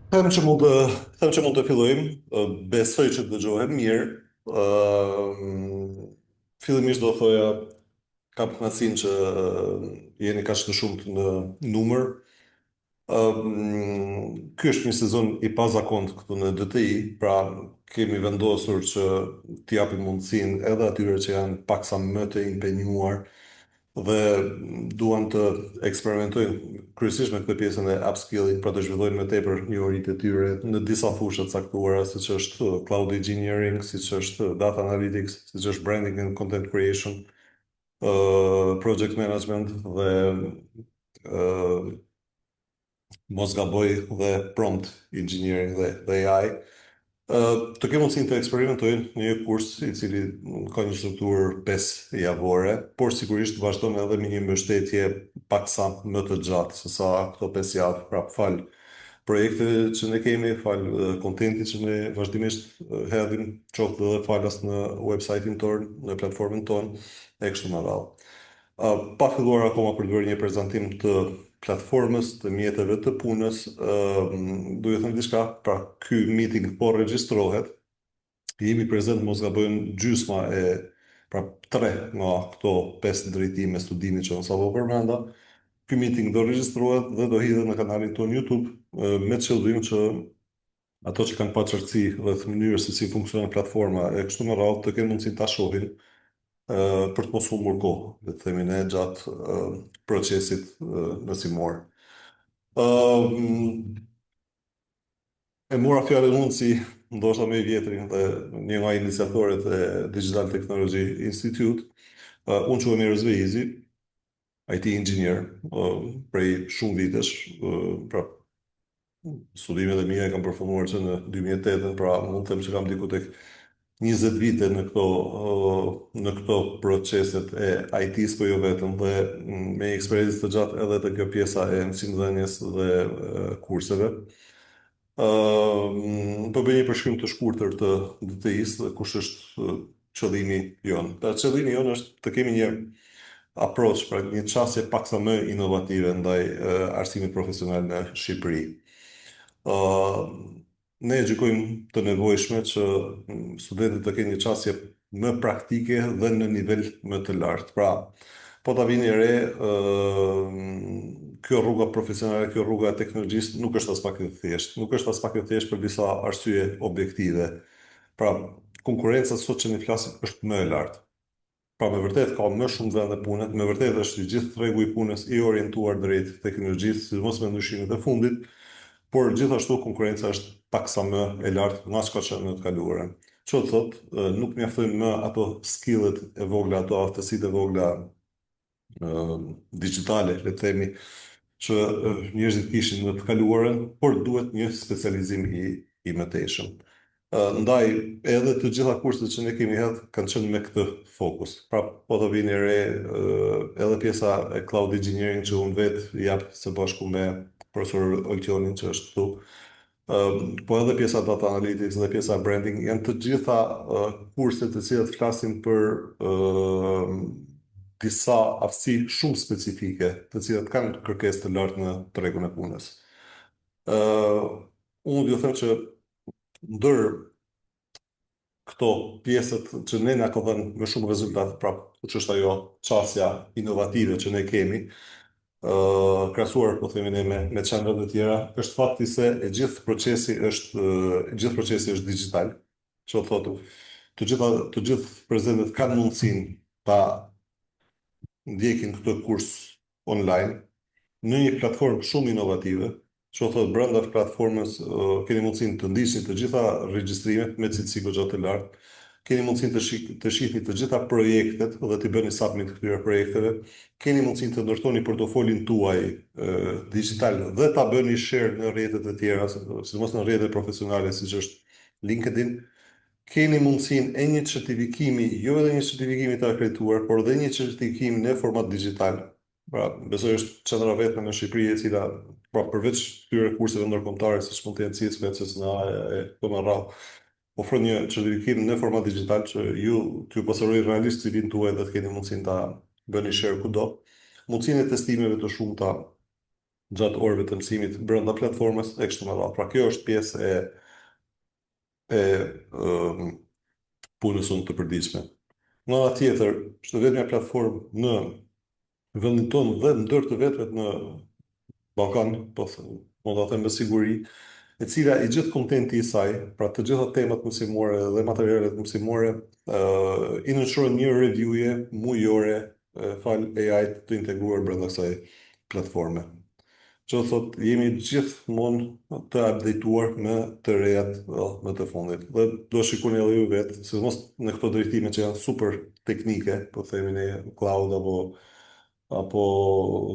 Them që mund të fillojmë. Besoj që dëgjohem mirë. Fillimisht do thoja kam kënaqësinë që jeni kaq të shumtë në numër. Ky është një sezon i pazakont këtu në DTI, pra kemi vendosur që t'i japim mundësinë edhe atyre që janë paksa më të impenjuar dhe duan të eksperimentojnë kryesisht me këtë pjesën e upskilling, pra të zhvillojnë më tepër njohuritë e tyre në disa fusha të caktuara, siç është cloud engineering, siç është data analytics, siç është branding and content creation, project management dhe mos gaboj dhe prompt engineering dhe AI. Të kemë mundësinë të eksperimentojnë në një kurs i cili ka një strukturë 5 javore, por sigurisht vazhdon edhe me një mbështetje paksa më të gjatë se sa këto 5 javë, pra fal projekte që ne kemi, fal kontenti që ne vazhdimisht hedhim, qoftë edhe falas në website-in tonë, në platformën tonë, e kështu me radhë. Pa filluar akoma për të bërë një prezantim të platformës, të mjeteve të punës, duhet të them diçka, pra ky meeting po regjistrohet. Jemi prezent mos gabojmë gjysma e pra 3 nga këto 5 drejtime studimi që unë sapo përmenda. Ky meeting do regjistrohet dhe do hidhet në kanalin tonë YouTube me qëllim që ato që kanë pa qartësi rreth mënyrës se si funksionon platforma e kështu me radhë të kenë mundësi ta shohin për të mos humbur kohë, le të themi ne gjatë procesit nësimor. Ëm, E mora fjalën unë si ndoshta më i vjetri dhe një nga iniciatorët e Digital Technology Institute. Unë quhem Mirë Zveizi, IT engineer, prej shumë vitesh. Pra studimet e mia e kam përfunduar që në 2008, pra mund të them që kam diku tek 20 vite në këto proceset e IT-s, po jo vetëm, dhe me eksperiencë të gjatë edhe të kjo pjesa e mësimdhënies dhe kurseve. Po bëj një përshkrim të shkurtër të DTI-s dhe kush është qëllimi jonë. Pra qëllimi jonë është të kemi një approach, pra një çështje paksa më inovative ndaj arsimit profesional në Shqipëri. Ne gjykojmë të nevojshme që studentët të kenë një çështje më praktike dhe në nivel më të lartë. Pra, po ta vini re, kjo rruga profesionale, kjo rruga e teknologjisë nuk është as pak e thjeshtë. Nuk është as pak e thjeshtë për disa arsye objektive. Pra, konkurenca sot që ne flasim është më e lartë. Pra me vërtet ka më shumë vende pune, me vërtet është i gjithë tregu i punës i orientuar drejt teknologjisë, sidomos me ndryshimet e fundit, por gjithashtu konkurenca është paksa më e lartë nga çka që në të kaluarën. Ço të thotë, nuk mjaftojnë më ato skillet e vogla, ato aftësitë e vogla digjitale, le të themi, që njerëzit kishin në të kaluarën, por duhet një specializim i mëtejshëm. Ndaj, edhe të gjitha kurset që ne kemi hedhë kanë qenë me këtë fokus. Pra, po të vini re, edhe pjesa e cloud engineering që unë vetë jap së bashku me profesor Oltionin që është këtu, po edhe pjesa data analytics dhe pjesa branding janë të gjitha kurset të cilat flasin për disa aftësi shumë specifike, të cilat kanë kërkesë të lartë në tregun e punës. Unë do të them që ndër këto pjesët që ne na ka dhënë më shumë rezultat, pra që është ajo çësia inovative që ne kemi, krahasuar po themi ne me çantrat e tjera, është fakti se gjithë procesi është digital. Që thotë të gjithë prezentët kanë mundësinë ta ndjekin këtë kurs online në një platformë shumë inovative, që thotë brenda platformës keni mundësinë të ndiqni të gjitha regjistrimet me cilësi goxha të lartë, keni mundësinë të shihni të gjitha projektet dhe të bëni submit këtyre projekteve, keni mundësinë të ndërtoni portofolin tuaj digital dhe ta bëni share në rrjetet e tjera, sidomos në rrjetet profesionale siç është LinkedIn. Keni mundësinë e një certifikimi, jo edhe një certifikimi të akredituar, por edhe një certifikim në format digital. Pra, besoj është qendra vetme në Shqipëri e cila, pra përveç këtyre kurseve ndërkombëtare, siç mund të jenë CISP, CCNA e këto me radhë, ofron një certifikim në format digital që ju t'ju pasëroj realisht CV-n tuaj dhe të keni mundësinë ta bëni share kudo. Mundësinë e testimeve të shumta gjatë orëve të mësimit brenda platformës e kështu me radhë. Pra kjo është pjesë e punës unë të përditshme. Nga ana tjetër, çdo vetëm platformë në vendin tonë dhe ndër të vetëvet në Ballkan, mund ta them me siguri, e cila i gjithë kontenti i saj, pra të gjitha temat mësimore dhe materialet mësimore, i nënshtrohen një reviewje mujore fal AI të integruar brenda kësaj platforme. Që do thot, jemi gjithmonë të updateuar me të rejat me të fundit. Dhe do shikoni edhe ju vetë, sidomos në këto drejtime që janë super teknike, po themi ne cloud apo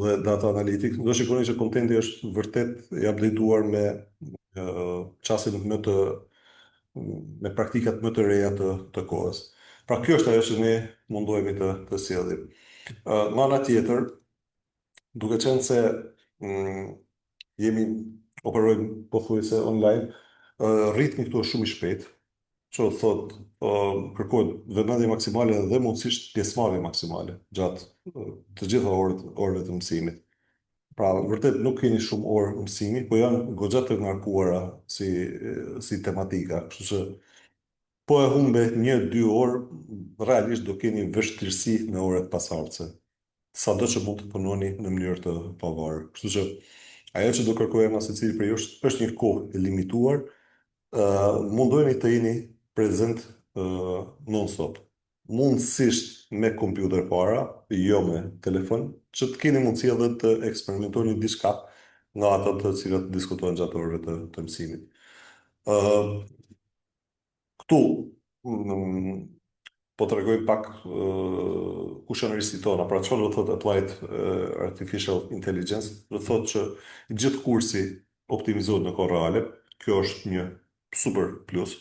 dhe data analytics, do shikoni që kontenti është vërtet i updateuar me çastin me praktikat më të reja të kohës. Pra kjo është ajo që ne mundohemi të sjellim. Nga ana tjetër, duke qenë se jemi operojmë pothuajse online, ritmi këtu është shumë i shpejtë, që do thot kërkohet vëmendje maksimale dhe mundësisht pjesëmarrje maksimale gjatë të gjitha orëve të mësimit. Pra, vërtet nuk keni shumë orë mësimi, po janë goxha të ngarkuara si tematika, kështu që po e humbe 1-2 orë, realisht do keni vështirësi me orët pasardhëse, sado që mund të punoni në mënyrë të pavarur. Kështu që ajo që do kërkojmë nga secili prej jush është një kohë e limituar, mundoheni të jeni prezent non-stop. Mundësisht me kompjuter para, jo me telefon, që të keni mundësi edhe të eksperimentoni diçka nga ato të cilat diskutohen gjatë orëve të mësimit. Këtu po të regoj pak kushënërisë tona, pra çfarë do të thotë applied artificial intelligence, do të thotë që gjithë kursi optimizohet në kohë reale, kjo është një super plus.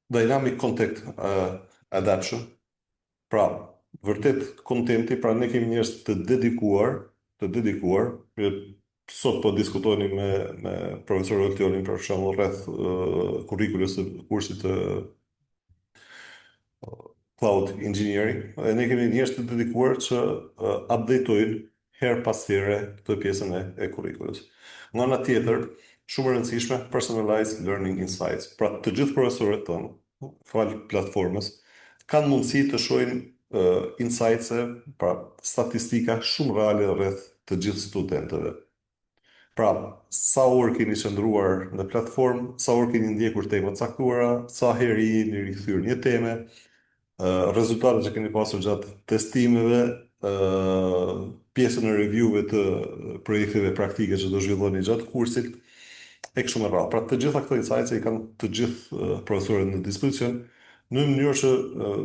Dynamic content adaption, pra vërtet kontenti, pra ne kemi njerëz të dedikuar, sot po diskutoni me profesor Oltionin për shembull rreth kurrikulës së kursit të cloud engineering, dhe ne kemi njerëz të dedikuar që updatojnë her pas here këtë pjesën e kurrikulës. Nga ana tjetër, shumë e rëndësishme, personalized learning insights. Pra të gjithë profesorët tonë, fal platformës, kanë mundësi të shohin insights, pra statistika shumë reale rreth të gjithë studentëve. Pra, sa orë keni qëndruar në platformë, sa orë keni ndjekur tema të caktuara, sa herë jeni rikthyer një teme, rezultatet që keni pasur gjatë testimeve, pjesën e reviewve të projekteve praktike që do zhvilloni gjatë kursit, e kështu me radhë. Pra të gjitha këto insights i kanë të gjithë profesorët në dispozicion, në mënyrë që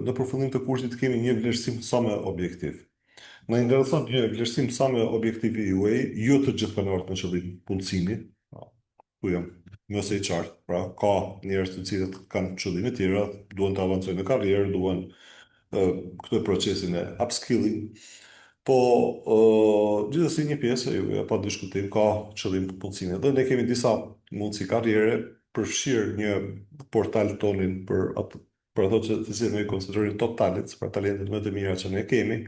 në përfundim të kursit kemi një vlerësim sa më objektiv. Në intereson një vlerësim sa më objektiv i juaj, jo të gjithë kanorët në qëllim punësimi, ku jam nëse i qartë, pra ka njerëz të cilët kanë qëllime tjera, duan të avancojnë në karrierë, duan këtë procesin e upskilling, po gjithsesi një pjesë e pa diskutim ka qëllim punësimi. Dhe ne kemi disa mundësi karriere, përfshirë një portal tonin për ato që të cilët ne konsiderojmë top talents, për talentet më të mira që ne kemi.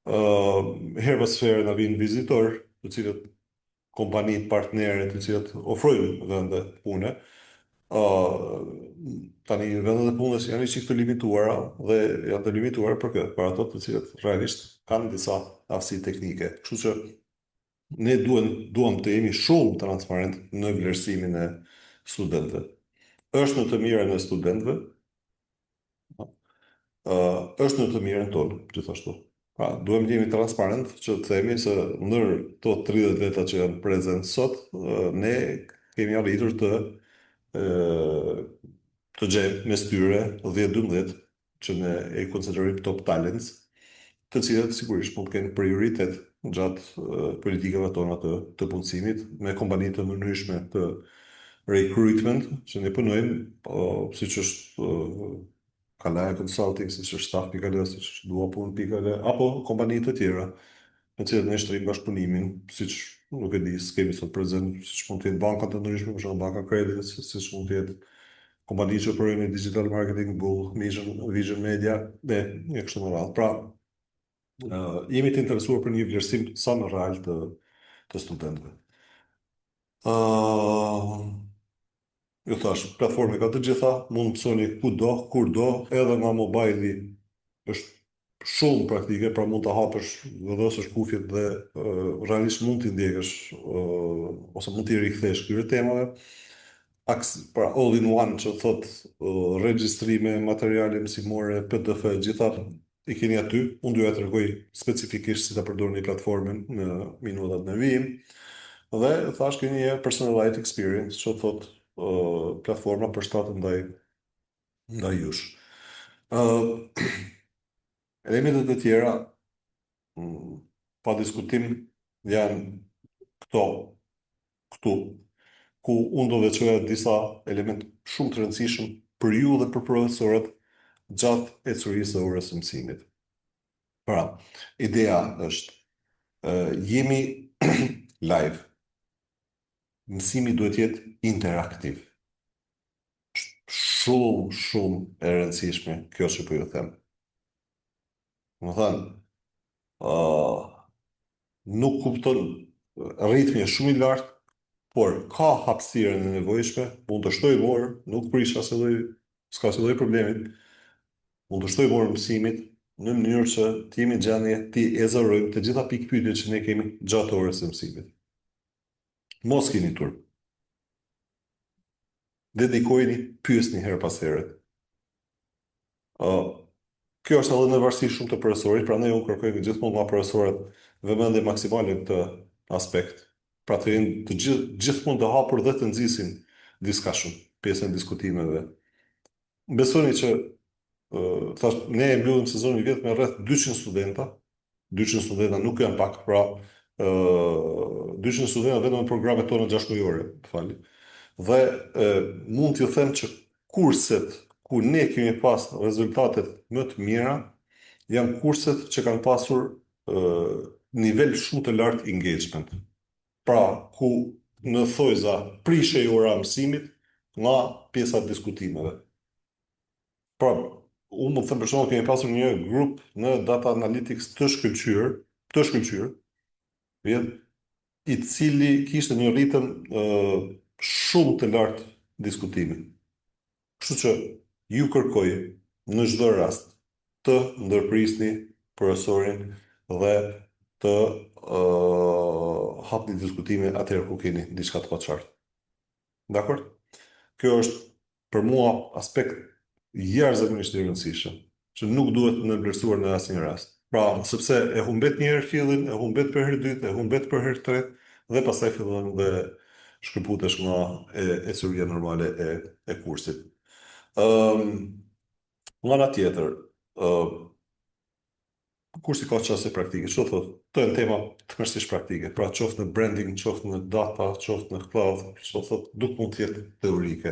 Her pas here na vinë vizitor, të cilët kompani partnere të cilët ofrojnë vende pune. Tani vendet e punës janë çik të limituara dhe janë të limituara për ato të cilët realisht kanë disa aftësi teknike. Kështu që ne duam të jemi shumë transparent në vlerësimin e studentëve. Është në të mirën e studentëve, është në të mirën tonë, gjithashtu. Pra, duhem të jemi transparent që të themi se ndër to 30 veta që janë prezent sot, ne kemi arritur të gjejmë mes tyre 10-12 që ne e konsiderojmë top talents, të cilët sigurisht mund të kenë prioritet gjatë politikave tona të punësimit me kompani të ndryshme të recruitment që ne punojmë, siç është Kalaja Consulting, siç është Staff.al, siç është Duapun.al, apo kompani të tjera me cilët ne shtrim bashkëpunimin, siç nuk e di, s'kemi sot prezent, siç mund të jetë banka të ndryshme, për shembull Banka Credit, siç mund të jetë kompani që operojnë në digital marketing, Google, Vision Media, dhe një kështu me radhë. Pra, Jemi të interesuar për një vlerësim sa më real të studentëve. Uh, Ju thash, platformi ka të gjitha, mund të mësoni kudo, kur do, edhe nga mobile është shumë praktike, pra mund të hapësh vendosësh kufjet dhe realisht mund t'i ndjekësh ose mund t'i rikthesh këtyre temave. Pra all in one që thot regjistrime, materiale mësimore, PDF, gjitha i keni aty. Unë duhet të tregoj specifikisht si ta përdorni platformën në minutat në vijim. Dhe thash keni një personalized experience, që thot platforma përshtatet ndaj jush. Uh, Elementet e tjera, pa diskutim, janë këtu, ku unë do veçoja disa element shumë të rëndësishëm për ju dhe për profesorët gjatë ecurisë së orës së mësimit. Pra, ideja është, jemi live. Mësimi duhet jetë interaktiv. Shumë e rëndësishme kjo që po ju them. Më thënë, nuk kupton, ritmi është shumë i lartë, por ka hapësirë në nevojshme, mund të shtoj morë, nuk prish s'ka asnjë lloj problemi, mund të shtoj morë mësimit në mënyrë që të jemi gjendje ti ezorojmë të gjitha pikpyetjet që ne kemi gjatë orës së mësimit. Mos keni turp. Dedikojeni, pyesni herë pas here. Kjo është edhe në varësi shumë të profesorit, pra ne unë kërkoj gjithmonë nga profesorët vëmendje maksimale në këtë aspekt. Pra të jenë të gjithmonë të hapur dhe të nxisin discussion, pjesën e diskutimeve. Besoni që thash, ne e mbyllim sezonin i vjet me rreth 200 studenta. 200 studenta nuk janë pak, pra 200 studenta vetëm në programet tona 6 mujore, fali. Dhe mund t'ju them që kurset ku ne kemi pas rezultatet më të mira janë kurset që kanë pasur nivel shumë të lartë engagement. Pra, ku në thojza prishej ora mësimit nga pjesa e diskutimeve. Pra, unë më të them për shembull kemi pasur një grup në data analytics të shkëlqyer, i cili kishte një ritëm shumë të lartë diskutimi. Kështu që ju kërkoj në çdo rast të ndërprisni profesorin dhe të hapni diskutime atëherë ku keni diçka të paqartë. Dakor? Kjo është për mua aspekt jashtëzakonisht i rëndësishëm, që nuk duhet në vlerësuar në asnjë rast. Pra, sepse e humbet një herë fillin, e humbet për herë dytë, e humbet për herë tretë, dhe pastaj fillon dhe shkëputesh nga ecuria normale e kursit. Nga ana tjetër, kursi ka çaste praktike, çfarë thotë? Këto janë tema tërësisht praktike, pra qoftë në branding, qoftë në data, qoftë në cloud, çfarë thotë, nuk mund të jetë teorike.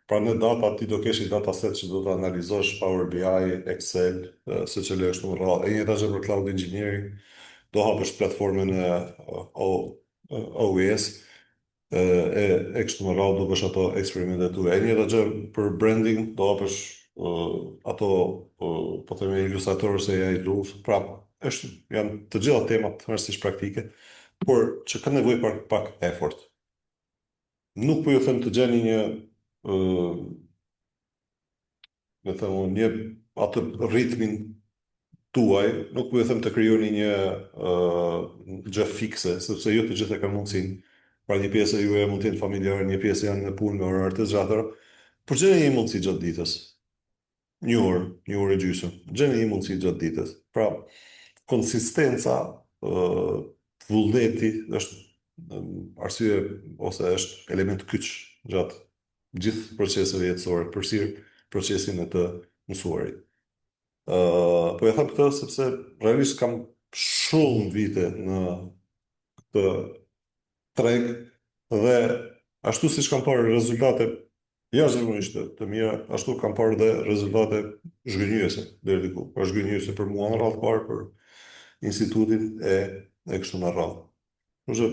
Pra në data ti do kesh një dataset që do të analizosh Power BI, Excel, SQL ashtu me radhë. E njëjta gjë për cloud engineering, do hapësh platformën e OES, e kështu me radhë do bësh ato eksperimentet tua. E njëjta gjë për branding, do hapësh ato po themi ilustratorë se AI tools. Pra, janë të gjitha temat tërësisht praktike, por që kanë nevojë për pak effort. Nuk po ju them të gjeni një atë ritmin tuaj, nuk po ju them të krijoni një gjë fikse, sepse jo të gjithë e kanë mundësinë. Pra një pjesë e juaj mund të jenë familjarë, një pjesë janë në punë me orare të zgjatëra. Por gjeni një mundësi gjatë ditës. Një orë e gjysmë. Gjeni një mundësi gjatë ditës. Pra, konsistenca, vullneti është arsye ose është element kyç gjatë gjithë proceseve jetësore, përfshirë procesin e të mësuarit. Po e them këtë sepse realisht kam shumë vite në këtë treg dhe ashtu siç kam parë rezultate jashtëzakonisht të mira, ashtu kam parë dhe rezultate zhgënjyese deri diku. Pra zhgënjyese për mua në radhë parë, për institutin e kështu me radhë. Kështu që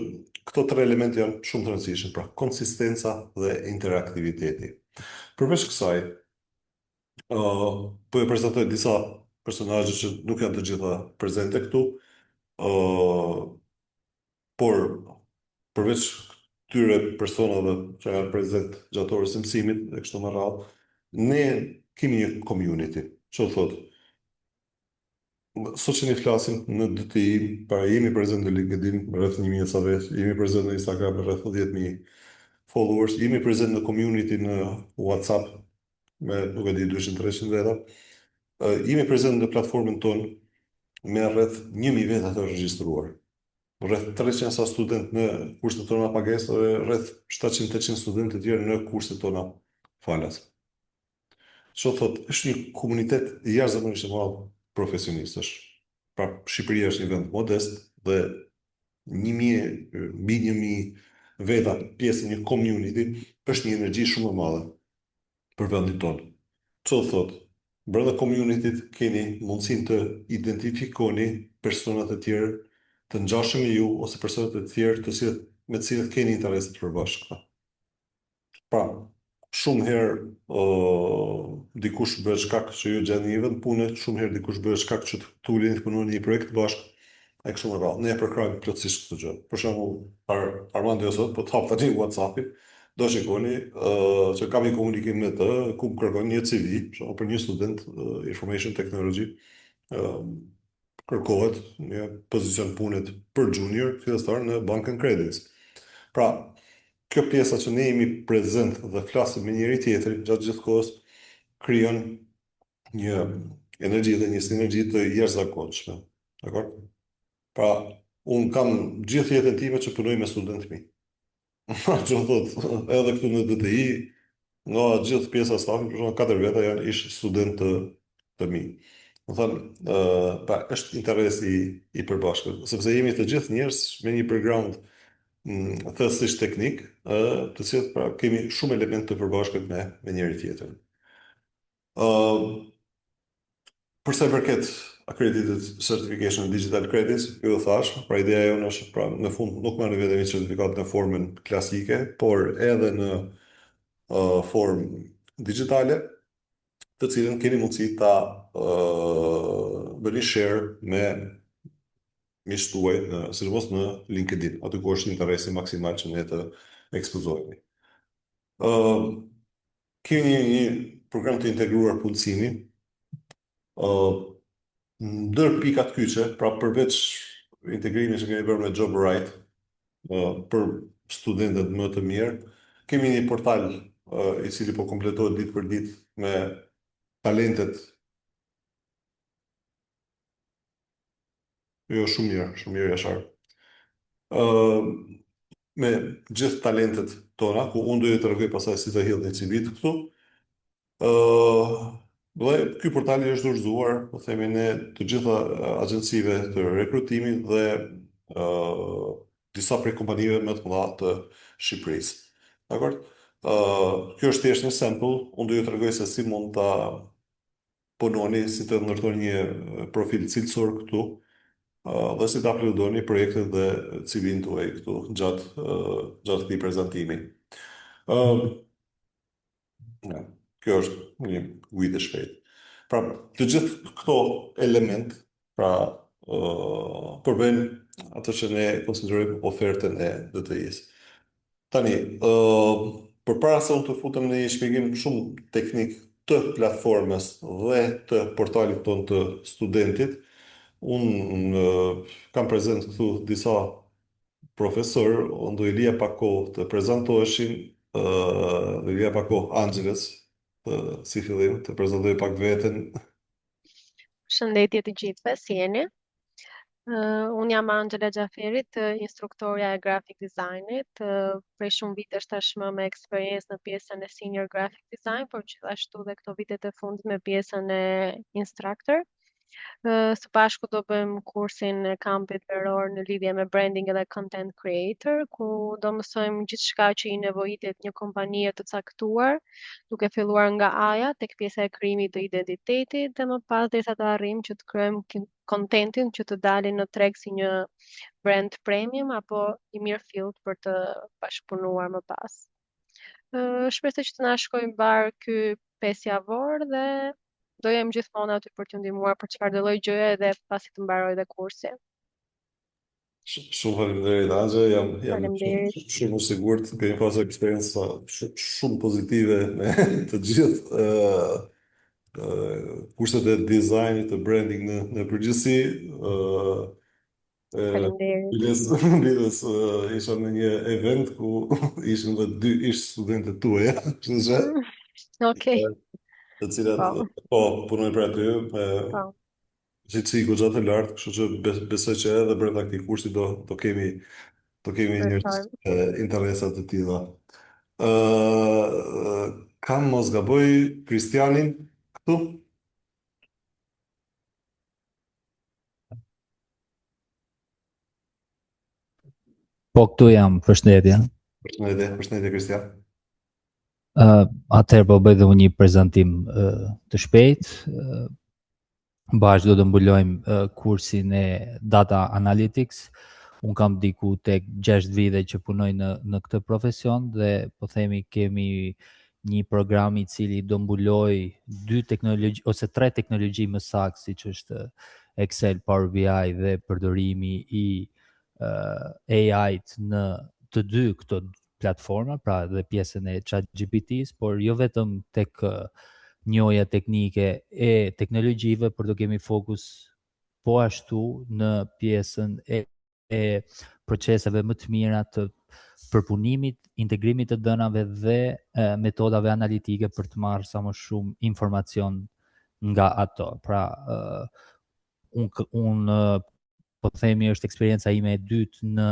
këto tre elemente janë shumë të rëndësishëm, pra konsistenca dhe interaktiviteti. Përveç kësaj, po e prezantoj disa personazhe që nuk janë të gjitha prezente këtu, por përveç këtyre personave që janë prezent gjatë orës së mësimit dhe kështu me radhë, ne kemi një community. Që thotë, sot që ne flasim në DTI, para jemi prezent në LinkedIn me rreth 1000 sa vetë, jemi prezent në Instagram me rreth 10.000 followers, jemi prezent në community në WhatsApp me nuk e di 200-300 veta. Jemi prezent në platformën tonë me rreth 1000 veta të regjistruar. Rreth 300 sa student në kurset tona pagesë dhe rreth 700-800 studentë të tjerë në kurset tona falas. Që thot, është një komunitet jashtëzakonisht i madh profesionistësh. Pra, Shqipëria është një vend modest dhe 1000, mbi 1000 veta pjesë e një community është një energji shumë e madhe për vendin tonë. Që thot, brenda communityt keni mundësinë të identifikoni personat e tjerë të ngjashëm me ju ose personat e tjerë me të cilët keni interese të përbashkëta. Pra, shumë herë dikush bëhet shkak që ju gjeni një vend pune, shumë herë dikush bëhet shkak që të uleni të punoni një projekt bashkë, e kështu me radhë. Ne e përkrajmë plotësisht këtë gjë. Për shembull, Armando sot po të hap tani WhatsApp-in, do shikoni që kam një komunikim me të, ku kërkon një CV, për një student information technology, kërkohet një pozicion punet për junior fillestar në Bank and Credits. Pra, kjo pjesa që ne jemi prezent dhe flasim me njëri tjetrin gjatë gjithë kohës krijon një energji dhe një sinergji të jashtëzakonshme. Dakor? Pra, unë kam gjithë jetën time që punoj me studentë mi. Që më thot, edhe këtu në DTI, nga gjithë pjesa e stafit, për shembull 4 veta janë ish studentë të mi. Do thënë, është interes i përbashkët, sepse jemi të gjithë njerëz me një background thellësisht teknik, të cilët pra kemi shumë elemente të përbashkët me njëri tjetrin. Për sa i përket accredited certification digital credits, ju thash, pra ideja jonë është pra në fund nuk merrni vetëm një certifikat në formën klasike, por edhe në formë digjitale, të cilën keni mundësi ta bëni share me miqtë tuaj, sidomos në LinkedIn, aty ku është interesi maksimal që ne të ekspozohemi. Kemi një program të integruar punësimi, ndër pikat kyçe, pra përveç integrimit që kemi bërë me Job Right për studentët më të mirë, kemi një portal i cili po kompletohet ditë për ditë me talentet. Jo, shumë mirë Jashar. Me gjithë talentet tona, ku unë do të tregoj pastaj si të hidh një CV këtu. Dhe ky portal është dorëzuar, po themi ne, të gjitha agjencive të rekrutimit dhe disa prej kompanive më të mëdha të Shqipërisë. Dakor? Kjo është thjesht një sample, unë do ju tregoj se si mund ta punoni, si të ndërtoni një profil cilësor këtu, dhe si ta uploadoni projektet dhe CV-n tuaj këtu gjatë këtij prezantimi. Kjo është një guidë e shpejtë. Pra, të gjithë këto element, pra, përbën atë që ne konsiderojmë ofertën e DTI-s. Tani, përpara se unë të futem në një shpjegim shumë teknik të platformës dhe të portalit tonë të studentit, unë kam prezent këtu disa profesor, unë do i lija pak kohë të prezentoheshin, do i lija pak kohë Anxheles, si fillim, të prezentoj pak veten. Shëndetje të gjithëve, si jeni? Unë jam Angela Gjaferit, instruktorja e graphic designit, prej shumë vitesh tashmë me eksperiencë në pjesën e senior graphic design, por gjithashtu dhe këto vitet e fundit me pjesën e instructor. Së bashku do bëjmë kursin e kampit veror në lidhje me branding dhe content creator, ku do mësojmë gjithçka që i nevojitet një kompanie të caktuar, duke filluar nga A-ja tek pjesa e krijimit të identitetit dhe më pas derisa të arrijmë që të krijojmë kontentin që të dalin në treg si një brand premium apo i mirë fillt për të bashkëpunuar më pas. Shpresoj që të na shkojë mbar ky 5 javor dhe do jem gjithmonë aty për t'ju ndihmuar për çfarë do lloj gjëje edhe pasi të mbaroj dhe kursi. Shumë faleminderit Angela, jam Faleminderit. shumë i sigurt, kemi pasur eksperjenca shumë pozitive me të gjithë kurset e dizajnit të branding në përgjithësi. Faleminderit. Biles, biles isha në një event ku ishin dhe dy ish studentët tuaja, kështu që, Mm, Okej. të cilat Po, po punojnë për aty me po. cilësi goxha të lartë, kështu që besoj që edhe brenda këtij kursi do kemi njerëz Vërtet. interesa të tilla. Kam mos gaboj Kristianin këtu? Po këtu jam, përshëndetje. Përshëndetje Kristian. Atëherë po bëj dhe unë një prezantim të shpejt. Bashkë do të mbulojmë kursin e Data Analytics. Unë kam diku tek 6 vite që punoj në këtë profesion dhe po themi kemi një program i cili do mbuloj 2 teknologji ose 3 teknologji më saktë, siç është Excel, Power BI dhe përdorimi i AI-t në të dy këto platforma, pra dhe pjesën e ChatGPT-s, por jo vetëm tek njohja teknike e teknologjive, por do kemi fokus po ashtu në pjesën e proceseve më të mira të përpunimit, integrimit të dënave dhe metodave analitike për të marrë sa më shumë informacion nga ato. Pra, unë po themi është eksperienca ime e dytë në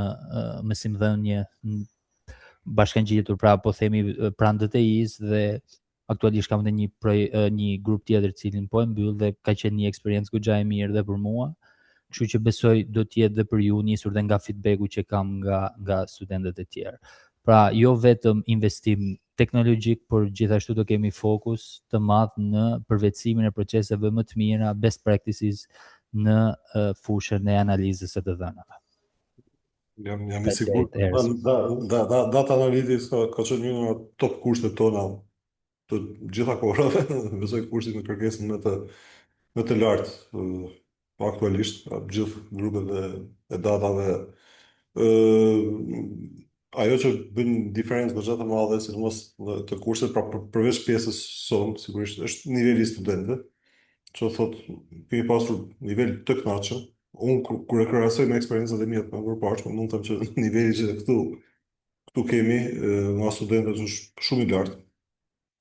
mësimdhënie bashkangjitur, pra po themi pranë DTI-s, dhe aktualisht kam dhe një grup tjetër cilin po e mbyll dhe ka qenë një eksperiencë goxha e mirë dhe për mua. Kështu që besoj do të jetë dhe për ju, nisur dhe nga feedbacku që kam nga studentët e tjerë. Pra, jo vetëm investim teknologjik, por gjithashtu do kemi fokus të madh në përvetësimin e proceseve më të mira, best practices në fushën e analizës së të dhënave. Jam i sigurt. Data Analytics ka qenë një nga top kushtet tona të gjitha kohërave. Besoj kursi në kërkesën më të lartë aktualisht, pra gjithë grupet e datave. Ajo që bën diferencë goxha të madhe, sidomos në të kurset, pra përveç pjesës sonë, sigurisht është niveli i studentëve, që thot kemi pasur nivel të kënaqshëm. Unë kur e krahasoj me eksperjencat e mia të përparshme, mund të them që niveli që këtu kemi nga studentët është shumë i lartë.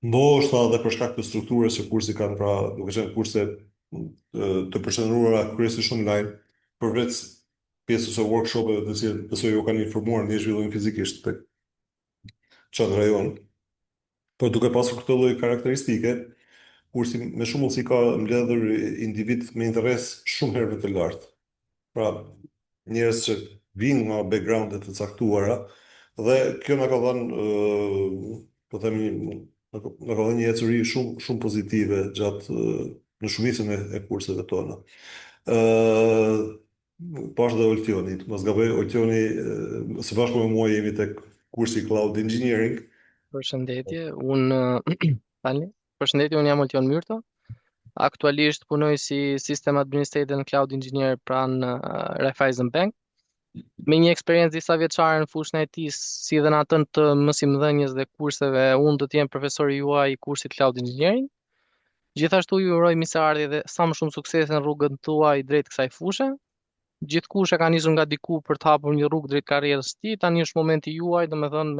Ndoshta edhe për shkak të strukturës që kursi kanë, pra duke qenë kurse të përqendruara kryesisht online, përveç pjesës së workshopeve të cilat besoj ju kanë informuar në zhvillimin fizikisht tek çadra jon. Po duke pasur këtë lloj karakteristike, kursi me shumë mundësi ka mbledhur individ me interes shumë herë më të lartë. Pra, njerëz që vinë nga backgrounde të caktuara dhe kjo na ka dhënë po themi na ka dhënë një ecuri shumë pozitive gjatë në shumicën e kurseve tona. Pas dhe Oltioni, mos gaboj, Oltioni së bashku me mua jemi tek kursi Cloud Engineering. Përshëndetje, përshëndetje, unë jam Oltion Myrto. Aktualisht punoj si System Administrator në Cloud Engineer pranë Raiffeisen Bank. Me një eksperiencë disa vjeçare në fushën e IT-s, si dhe në atën të mësimdhënies dhe kurseve, unë do të jem profesor i UI i kursit Cloud Engineering. Gjithashtu ju uroj mirëseardhje dhe sa më shumë sukses në rrugën tuaj drejt kësaj fushë. Gjithkush e ka nisur nga diku për të hapur një rrugë drejt karrierës së tij, tani është momenti juaj, domethënë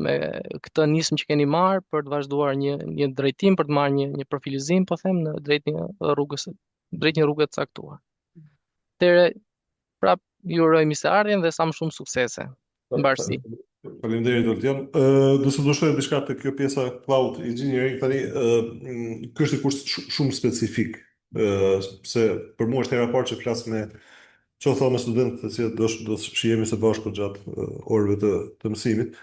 me këtë nismë që keni marrë për të vazhduar një drejtim, për të marrë një profilizim, po them, në drejt një rrugë të caktuar. Atëherë, prap ju uroj mirëseardhjen dhe sa më shumë suksese. Mbarësi. Faleminderit Oltion. Do të thoshë diçka te kjo pjesa Cloud Engineering tani, ky është një kurs shumë specifik, se për mua është hera e parë që flas me çfarë thonë studentët të cilët do të shihemi së bashku gjatë orëve të mësimit.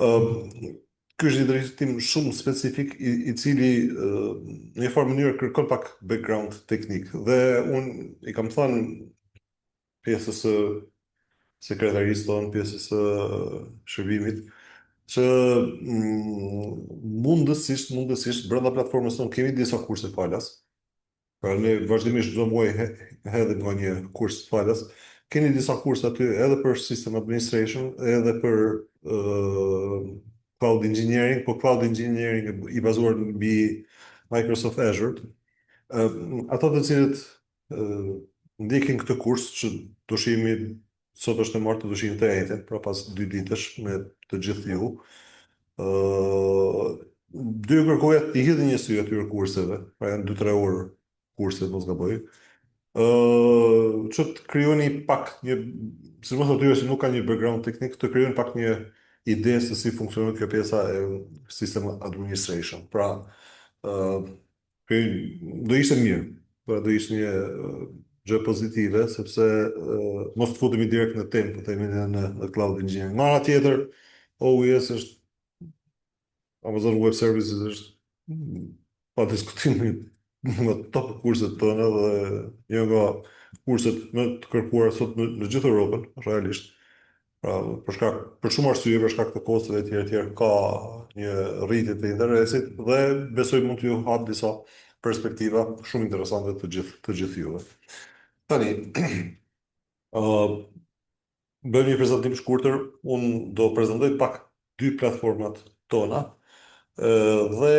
Ky është një drejtim shumë specifik i cili në një farë mënyrë kërkon pak background teknik dhe unë i kam thënë pjesës së sekretarisë tonë, pjesës së shërbimit, që mundësisht brenda platformës tonë kemi disa kurse falas. Pra ne vazhdimisht çdo muaj hedhim nga një kurs falas. Keni disa kurse aty edhe për system administration, edhe për cloud engineering, po cloud engineering i bazuar mbi Microsoft Azure. Ato të cilët ndjekin këtë kurs që dushimi sot është e martë të dushim të ejten, pra pas 2 ditësh me të gjithë ju. Dy kërkoja i hidhi një sy atyre kurseve, pra janë 2-3 orë kurse, mos gaboj. Që të krijoni pak një, si mos atyre që nuk ka një background teknik, të krijoni pak një ide se si funksionon kjo pjesa e system administration. Pra, do ishte mirë, pra do ishte një gjë pozitive, sepse mos të futemi direkt në temë, po themi në cloud engineering. Nga ana tjetër, OES është Amazon Web Services është pa diskutim nga top kurset tona dhe një nga kurset më të kërkuara sot në gjithë Europën, realisht. Pra, për shumë arsye, për shkak të kosteve etj, ka një rritje të interesit dhe besoj mund t'ju hap disa perspektiva shumë interesante të gjithë juve. Tani, bëjmë një prezantim shkurtër, unë do prezantoj pak 2 platformat tona dhe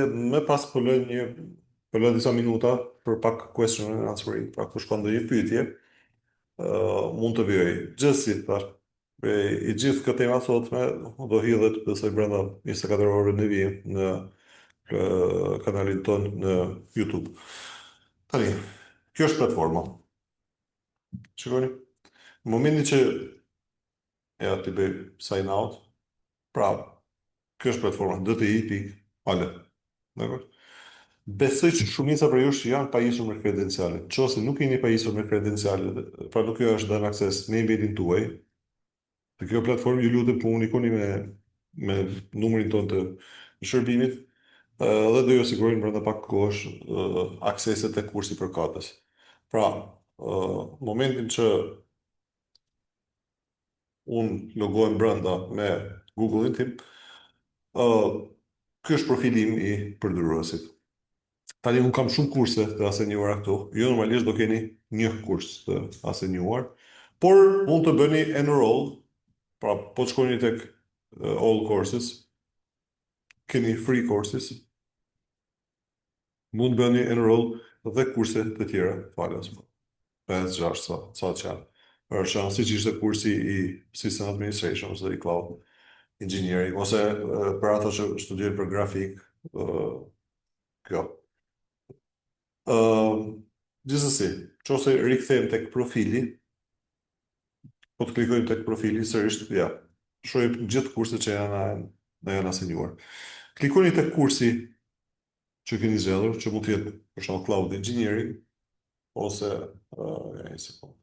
më pas po lë disa minuta për pak question and answering, pra kush ka ndonjë pyetje, mund të vijoj. Gjithsesi, thash, i gjithë këtë tema sotme do hidhet besoj brenda 24 orëve në vijim në kanalin ton në YouTube. Tani, kjo është platforma. Shikoni, në momentin që t'i bëj sign out, pra, kjo është platforma dti.al. Dakor? Besoj që shumica për jush janë pajisur me kredencialet. Nëse nuk jeni pajisur me kredencialet, pra nuk ju është dhënë akses në emailin tuaj, të kjo platformë ju lutem komunikoni me numrin tonë të shërbimit dhe do ju sigurojnë brenda pak kohësh akseset e kursit përkatës. Pra, momentin që unë logohem brenda me Google-in tim, ky është profili im i përdoruesit. Tani unë kam shumë kurse të asenjuara këtu. Ju normalisht do keni një kurs të asenjuar, por mund të bëni enroll, pra po të shkoni tek all courses, keni free courses, mund të bëni enroll dhe kurse të tjera, falas. 5-6 sa që janë. Për shembull, siç ishte kursi i System Administration ose i Cloud Engineering, ose për ata që studiojnë për grafik, kjo. Gjithsesi, nëse rikthehem tek profili, po të klikojmë tek profili sërish, shohim gjithë kurset që janë asenjuar. Klikoni tek kursi që keni zgjedhur, që mund të jetë për shembull Cloud Engineering ose një sekondë.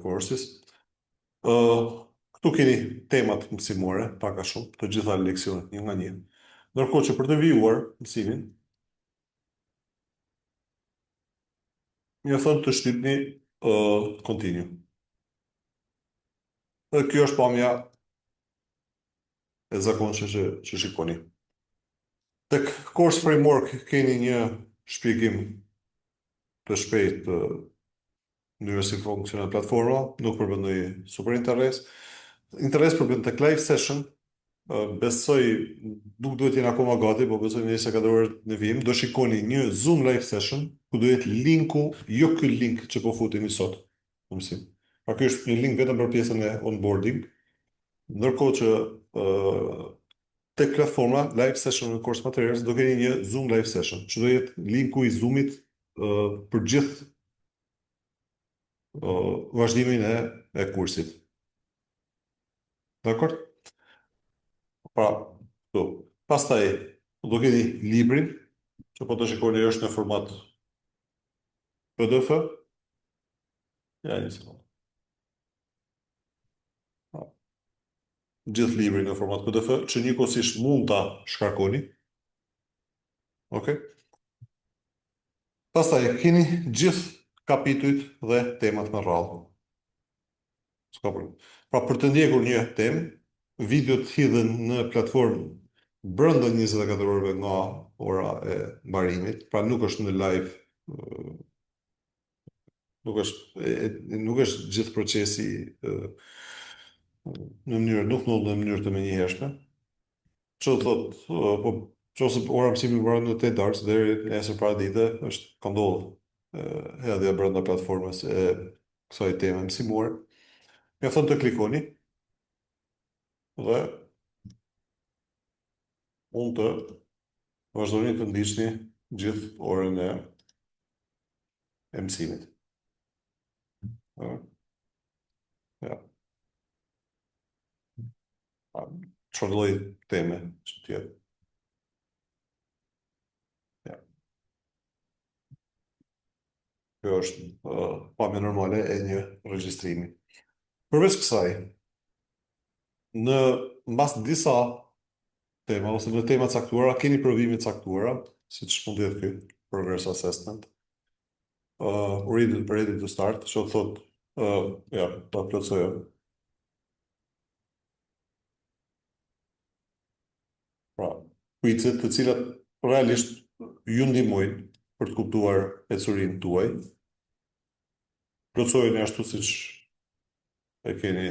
Courses. Këtu keni temat mësimore, pak a shumë, të gjitha leksionet një nga një. Ndërkohë që për të vijuar mësimin, mjafton të shtypni continue. Dhe kjo është pamja e zakonshme që shikoni. Tek Course Framework keni një shpjegim të shpejtë të mënyrës si funksionon platforma, nuk përbëndoj super interes. Interes përbënd tek live session, besoj nuk duhet jenë akoma gati, po besoj në 24 orë në vijim, do shikoni një Zoom live session, ku do jetë linku, jo ky link që po futemi sot. Pra ky është një link vetëm për pjesën e onboarding, ndërkohë që tek platforma live session në course materials do keni një Zoom live session, që do jetë linku i Zoomit për gjithë vazhdimin e kursit. Dakor? Pra, këtu. Pastaj do keni librin, që po të shikoni është në format PDF. Një sekondë. Gjithë librin në format PDF, që njëkohësisht mund ta shkarkoni. Okay? Pastaj keni gjithë kapitujt dhe temat me radhë. S'ka problem. Pra për të ndjekur një temë, videot hidhen në platformë brenda 24 orëve nga ora e mbarimit, pra nuk është në live, nuk është gjithë procesi nuk ndodh në mënyrë të menjëhershme. Që do thotë, po nëse ora mësimi mbaron në 8 darkë deri nesër para dite, ka ndodhur hedhja brenda platformës e kësaj teme mësimore. Mjafton të klikoni dhe mund të vazhdoni të ndiqni gjithë orën e mësimit. Ja. Çfarë lloj teme që tjetë? Ja. Kjo është pamja normale e një regjistrimi. Përveç kësaj, në mbas disa tema ose në tema caktuara keni provime caktuara, siç mund të jetë ky progress assessment. Ready to start, që thot, ja, ta plotësoj. Pra, quizet të cilat realisht ju ndihmojnë për të kuptuar ecurinë tuaj. Plotësojeni ashtu siç e keni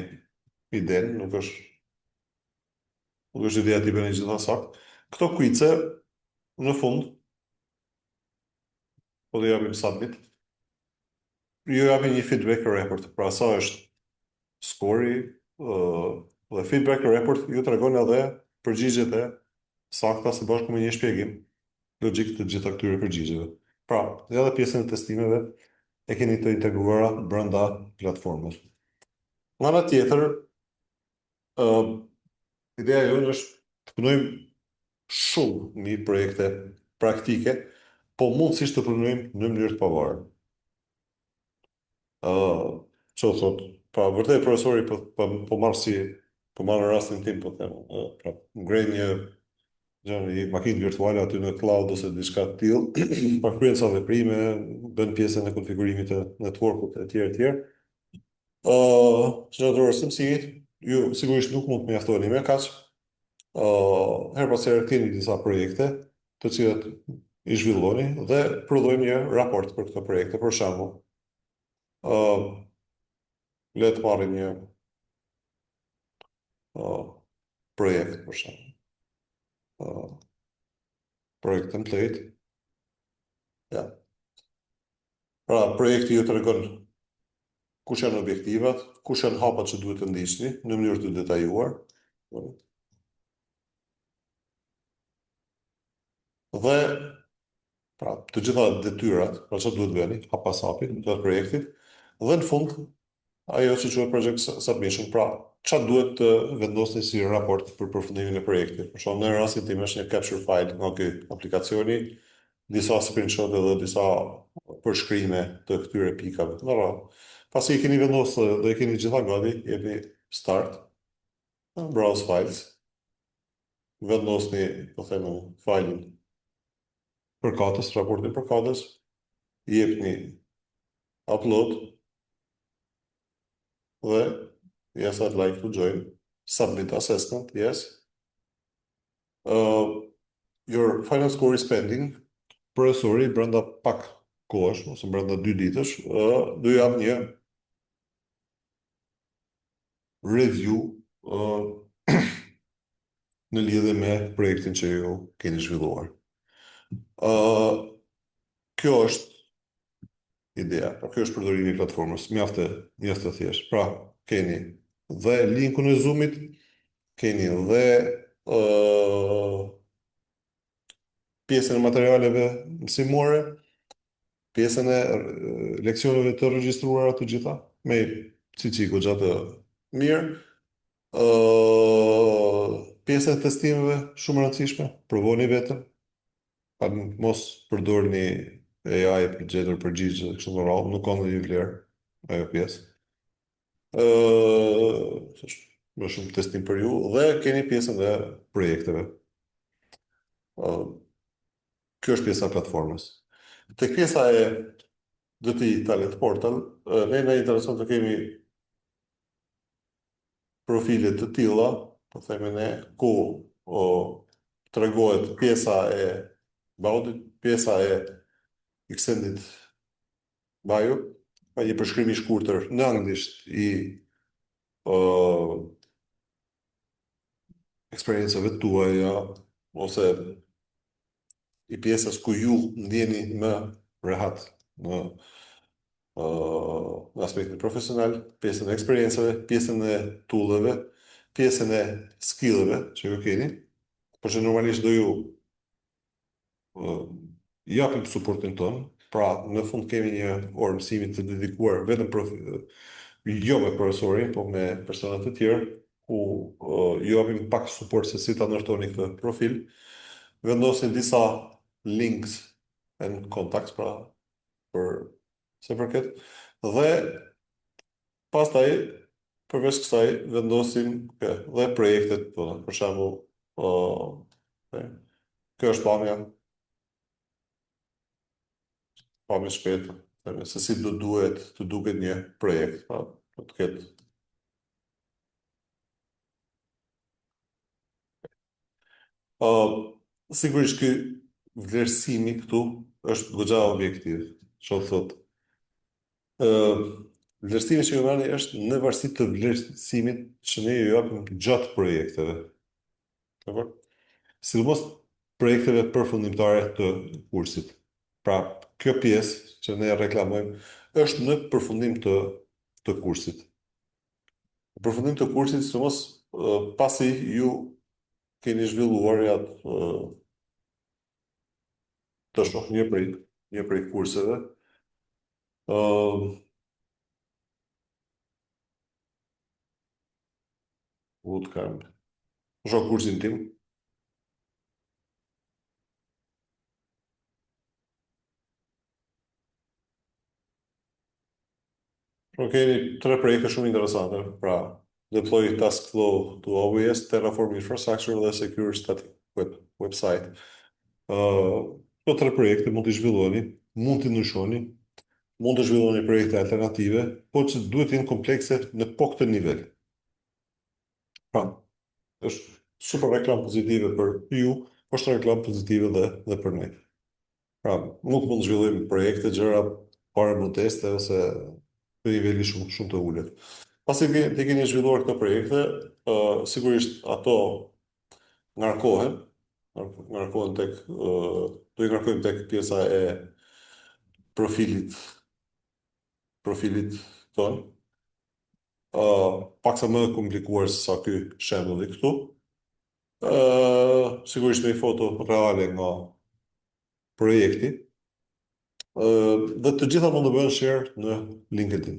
idenë, nuk është ideja të bëni gjitha saktë. Këto quize në fund po dhe japim submit. Ju japim një feedback report, pra sa është skori dhe feedback report ju tregon edhe përgjigjet e sakta së bashku me një shpjegim logjik të gjitha këtyre përgjigjeve. Pra, edhe pjesën e testimeve e keni të integruara brenda platformës. Nga ana tjetër, ideja jonë është të punojmë shumë në projekte praktike, po mundësisht të punojmë në mënyrë të pavarur. Që thot, pra vërtet profesori po marr në rastin tim, po them, pra ngrej një makinë virtuale aty në cloud ose diçka të tillë, pa kryer sa veprime, bën pjesën e konfigurimit të networkut e tjerë. Që mësimit, ju sigurisht nuk mund të mjaftoni me kaq. Her pas here keni disa projekte të cilat i zhvilloni dhe prodhojmë një raport për këto projekte. Për shembull, le të marrim një projekt, për shembull. Projekt template. Ja. Pra, projekti ju tregon kush janë objektivat, kush janë hapat që duhet të ndiqni në mënyrë të detajuar. Dhe pra, të gjitha detyrat, pra çfarë duhet bëni, hap pas hapi gjatë projektit, dhe në fund ajo që quhet project submission, pra çfarë duhet të vendosni si raport për përfundimin e projektit. Për shembull, në rastin tim është një capture file nga ky aplikacioni, disa screenshot dhe disa përshkrime të këtyre pikave. Pasi i keni vendosur dhe i keni gjitha gati, jepni start, browse files, vendosni, po them, filin përkatës, raportin përkatës, jepni upload dhe yes, I'd like to join, submit assessment, yes. Your final score is pending. Profesori brenda pak kohësh ose brenda 2 ditësh do jap një review në lidhje me projektin që ju keni zhvilluar. Kjo është ideja, kjo është përdorimi i platformës, mjaft të thjesht. Pra, keni dhe linkun e Zoomit, keni dhe pjesën e materialeve mësimore, pjesën e leksioneve të regjistruara të gjitha, me cico gjatë mirë, pjesën e testimeve shumë rëndësishme, provoni vetëm, pa mos përdorni AI për gjetur përgjigje kështu me radhë, nuk ka ndonjë vlerë ajo pjesë. Është më shumë testim për ju dhe keni pjesën e projekteve. Kjo është pjesa e platformës. Tek pjesa e DTI Talent Portal, ne na intereson të kemi profile të tilla, po themi ne, ku tregohet pjesa e baudit, pjesa e extended bio, ka një përshkrim i shkurtër në anglisht i eksperiencave tuaja ose i pjesës ku ju ndjeni më rehat në aspektin profesional, pjesën e eksperiencave, pjesën e tulleve, pjesën e skilleve që ju keni, por që normalisht do ju japim suportin tonë, pra në fund kemi një orë mësimit të dedikuar vetëm jo me profesorin, po me personat të tjerë, ku ju japim pak suport se si ta ndërtoni këtë profil, vendosin disa links and contacts, pra për se përket, dhe pastaj përveç kësaj vendosim dhe projektet tona. Për shembull, kjo është pamja shpejt, se si do duhet të duket një projekt, pra do të ketë. Sigurisht ky vlerësimi këtu është goxha objektiv. Ço thotë. Vlerësimi që ju marrni është në varësi të vlerësimit që ne ju japim gjatë projekteve. Dakor? Sidomos projekteve përfundimtare të kursit. Pra, kjo pjesë që ne reklamojmë është në përfundim të kursit. Në përfundim të kursit, sidomos pasi ju keni zhvilluar të shoh një prej kurseve, bootcamp. Shoh kursin tim. Keni 3 projekte shumë interesante, pra Deploy Task Flow to OBS, Terraform Infrastructure dhe Secure Static Website. Këto 3 projekte mund të zhvilloni, mund të ndryshoni, mund të zhvilloni projekte alternative, por që duhet të jenë komplekse në po këtë nivel. Pra, është super reklam pozitive për ju, po është reklam pozitive dhe për ne. Pra, nuk mund të zhvillojmë projekte, gjëra para modeste ose në niveli shumë të ulët. Pasi të keni zhvilluar këto projekte, sigurisht ato ngarkohen tek, do i ngarkojmë tek pjesa e profilit ton. Paksa më komplikuar se sa ky shembulli këtu. Sigurisht me foto reale nga projekti. Dhe të gjitha mund të bëhen share në LinkedIn,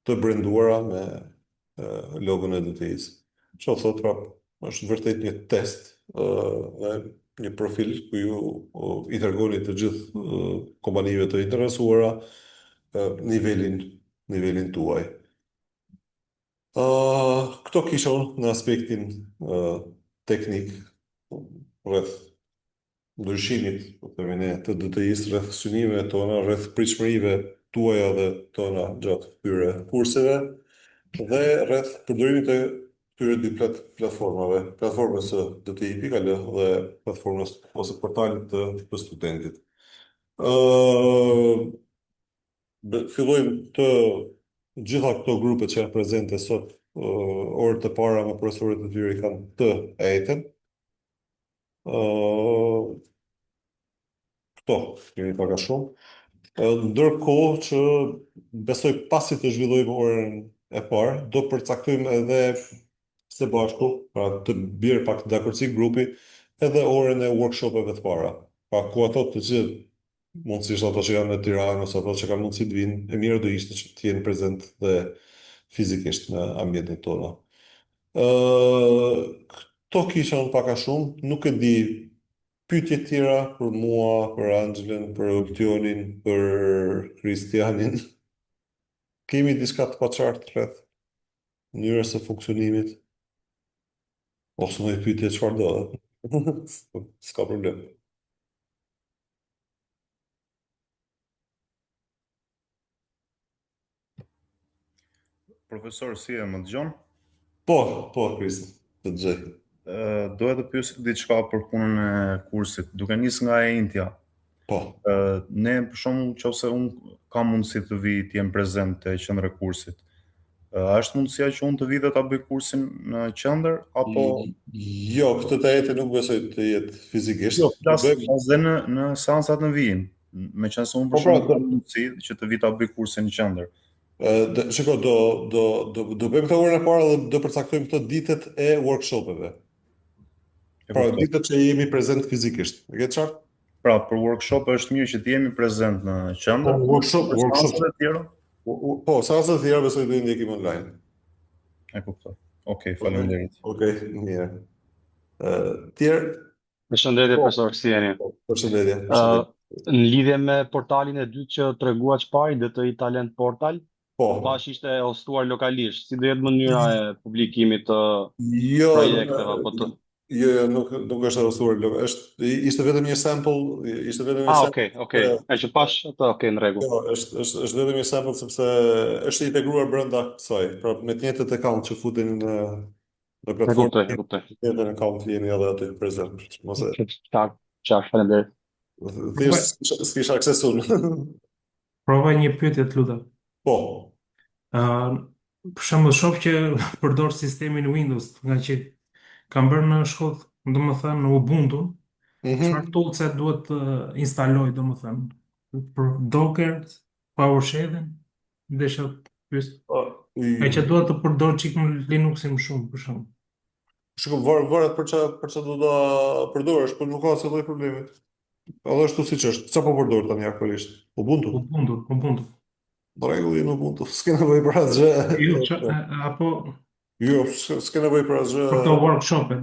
të branduara me logon e DTI-s. Ço thot prap, është vërtet një test dhe një profil ku ju i tregoni të gjithë kompanive të interesuara nivelin tuaj. Këto kisha unë në aspektin teknik rreth ndryshimit të DTI-s rreth synimeve tona, rreth pritshmërive tuaja dhe tona gjatë këtyre kurseve dhe rreth përdorimit të këtyre dy platformës së DTI.al dhe platformës ose portalit të studentit. Fillojmë të gjitha këto grupe që janë prezente sot, orët e para me profesorët e tyre i kanë të ejten. Këto kemi paka shumë. Ndërkohë që besoj pasi të zhvillojmë orën e parë, do përcaktojmë edhe së bashku, pra të bjerë pak dakordsi grupi, edhe orën e workshopeve të para. Pra ku ato të gjithë mundësisht ato që janë në Tiranë ose ato që kanë mundësi të vinë, e mirë do ishte që të jenë prezent dhe fizikisht në ambientin tona. Këto kisha unë paka shumë, nuk e di pyetje tjera për mua, për Angelen, për Optionin, për Kristianin. Kemi diçka të paqartë rreth mënyrës së funksionimit. Ose në pyetje çfarë do. S'ka problem. Profesor, si e më dëgjon? Po, Kristi, të gjej. Doja të pyes diçka për punën e kursit. Duke nisë nga e Intja, Po. ne për shembull nëse unë kam mundësi të vi të jem prezent te qendra e kursit, a është mundësia që unë të vi dhe ta bëj kursin në qendër apo Jo, këtë të jetë nuk besoj të jetë fizikisht. jo, flas Bëjmë- dhe në seansat në vijim. Meqense unë Po, për shembull pra, kam mundësi që të vi ta bëj kursin në qendër. Shiko, do bëjmë këtë orën e parë dhe do përcaktojmë këto ditët e workshopeve. E Pra, kuptoj. ditët që jemi prezent fizikisht. E ke qartë? Pra, për workshop është mirë që të jemi prezent në qendër. Po, workshop- Për seansat e tjera? Po, seansat e tjera besoj do i ndjekim online. E kuptoj. Okej, faleminderit. Okej, mirë. Tjerë? Përshëndetje, Po. profesor, si jeni? Përshëndetje. Në lidhje me portalin e dytë që tregua çfarë, DTI Talent Portal, Po. thash ishte hostuar lokalisht. Si do jetë mënyra e publikimit të Jo, projekteve apo të... jo, nuk është hostuar, ishte vetëm një sample, ishte vetëm një sample. Okej. E që pash atë, okej, në rregull. Jo, është vetëm një sample sepse është integruar brenda kësaj. Pra me të njëjtët account që futen në E platformë, kuptoj. edhe në account jeni edhe aty prezent. Mos e Qartë, faleminderit. thjesht s'kisha akses unë. Prova një pyetje të lutem. Po. Për shembull, shoh që përdor sistemin Windows, nga që kam bërë në shkollë, domethënë në Ubuntu, çfarë toolse duhet të instaloj, domethënë, për Docker, PowerShell-in, desha të pyes. E që duhet të përdor çik në Linuxin më shumë, për shembull. Shiko, varet për çfarë do ta përdorësh, por nuk ka asnjë lloj problemi. Edhe ashtu siç është. Çfarë po përdor tani aktualisht? Ubuntu. Ubuntu. Në rregull, në Ubuntu. S'ke nevojë për asgjë. Jo, apo Jo, s'ke nevojë për asgjë. për të workshop-e,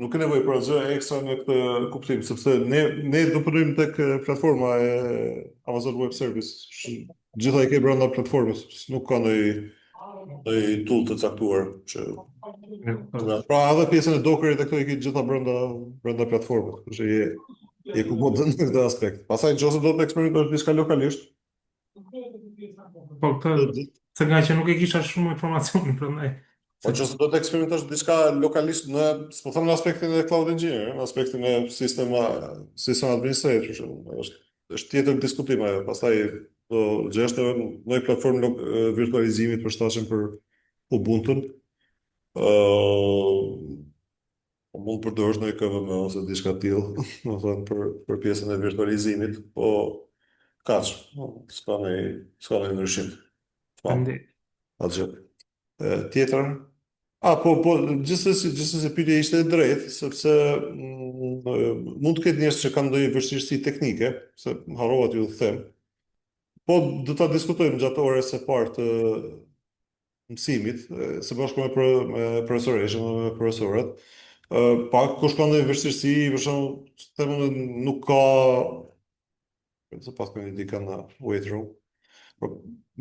Nuk ke nevojë për asgjë ekstra në këtë kuptim, sepse ne do punojmë tek platforma e Amazon Web Service. Gjitha i ke brenda platformës, nuk ka ndonjë tool të caktuar që pra edhe pjesën e Dockerit e këto i ke gjitha brenda platformës, kështu që je komod në këtë aspekt. Pastaj nëse do të eksperimentosh diçka lokalisht, po këtë, se nga që nuk e kisha shumë informacion, prandaj. po nëse do të eksperimentosh diçka lokalisht s'po them në aspektin e cloud engineer, në aspektin e sistem administrator, për shembull, është tjetër diskutim ajo. Pastaj do gjesh në një platformë virtualizimit përshtatshëm për Ubuntu. Mund të përdorësh në KVM ose diçka të tillë, domethënë për pjesën e virtualizimit, po kaq, s'ka ndonjë ndryshim. Atë tjetër. Po, gjithsesi pyetja ishte e drejtë, sepse mund të ketë njerëz që kanë ndonjë vështirësi teknike, se harrova t'ju them. Po do ta diskutojmë gjatë orës së parë të mësimit, së bashku me profesoreshën dhe me profesorët. Pak kush ka ndonjë vështirësi, për shembull, nuk ka, se pas keni dika në Waitroom.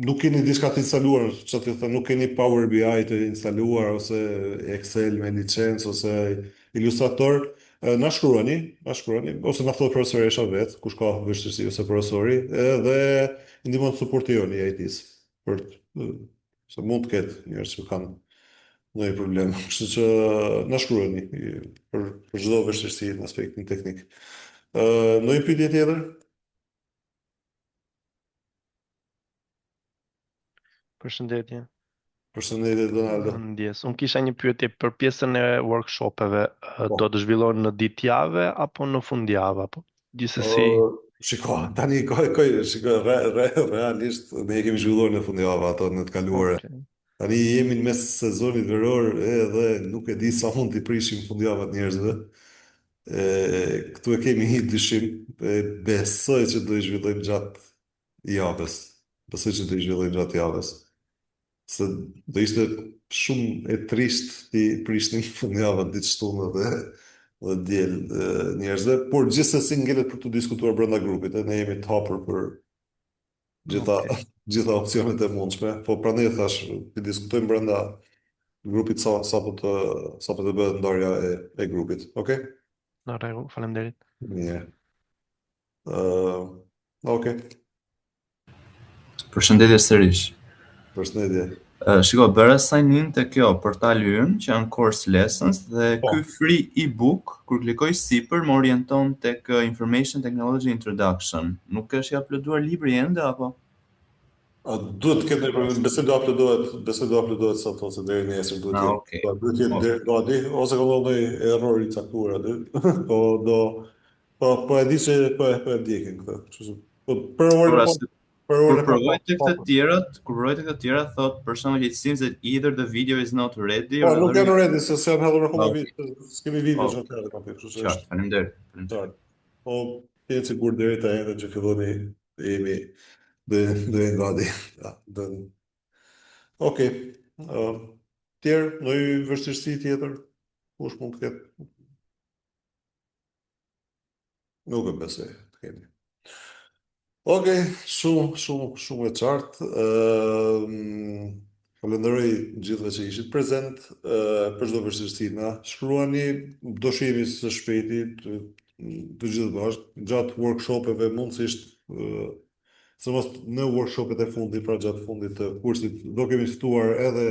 Nuk keni diçka të instaluar, çfarë të them, nuk keni Power BI të instaluar ose Excel me licencë ose Illustrator, na shkruani, ose na ftohet profesoresha vet, kush ka vështirësi ose profesori, edhe ndihmon suportojoni IT-s për se mund të ketë njerëz që kanë ndonjë problem, kështu që na shkruani për çdo vështirësi në aspektin teknik. Ndonjë pyetje tjetër? Përshëndetje. Përshëndetje, Donaldo. Ndjes. Unë kisha një pyetje për pjesën e workshopeve. Do të zhvillohen në ditëjavë apo në fundjavë apo gjithsesi? Shiko, tani realisht ne kemi zhvilluar në fundjavë ato në të kaluara. Tani jemi në mes sezonit veror edhe nuk e di sa mund t'i prishim fundjavat njerëzve. Këtu e kemi një dyshim, besoj që do i zhvillojmë gjatë javës. Se do ishte shumë e trisht t'i prishnim fundjavat ditë shtunë dhe diel njerëzve, por gjithsesi ngelet për të diskutuar brenda grupit, ne jemi të hapur për gjitha opsionet e mundshme, po prandaj thash, të diskutojmë brenda grupit sa po të bëhet ndarja e grupit, okay? Në rregull, faleminderit. Mirë. Okay. Përshëndetje sërish. Përshëndetje. Shiko, bëra sign in te kjo portali ynë që janë course lessons dhe Po. ky free e-book kur klikoj sipër më orienton tek Information Technology Introduction. Nuk është i uploaduar libri ende apo? Duhet të ketë një problem, besoj do uploadohet sot ose deri nesër duhet të jetë. Okay. Duhet të jetë deri gati ose ka ndonjë error I caktuar aty. Po e di se po e ndjekin këtë. Kështu që po për orën Kur provoj tek të tjerat thot për shembull it seems that either the video is not ready or nuk janë ready se janë hedhur akoma video, s'kemi video që kanë kapur, kështu që është. Faleminderit. Po jeni sigurt deri te ende që filloni jemi dhe gati. Okej. Tjerë, ndonjë vështirësi tjetër? Kush mund të ketë? Nuk e besoj të keni. Okej, shumë e qartë. Falenderoj gjithëve që ishit prezent. Për çdo vështirësi na shkruani, do shihemi së shpejti të gjithë bashkë gjatë workshopeve mundësisht sidomos në workshopet e fundit, pra gjatë fundit të kursit, do kemi ftuar edhe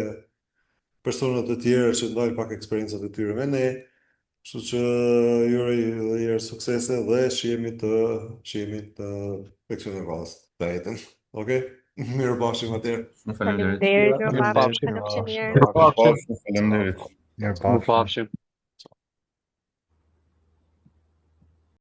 persona të tjerë që ndajnë pak eksperiencat e tyre me ne. Kështu që ju uroj edhe një herë suksese dhe shihemi të leksionit radhës të jetën. Okej? Mirupafshim atëherë. Faleminderit, mirupafshim. Mirupafshim. Faleminderit. Mirupafshim.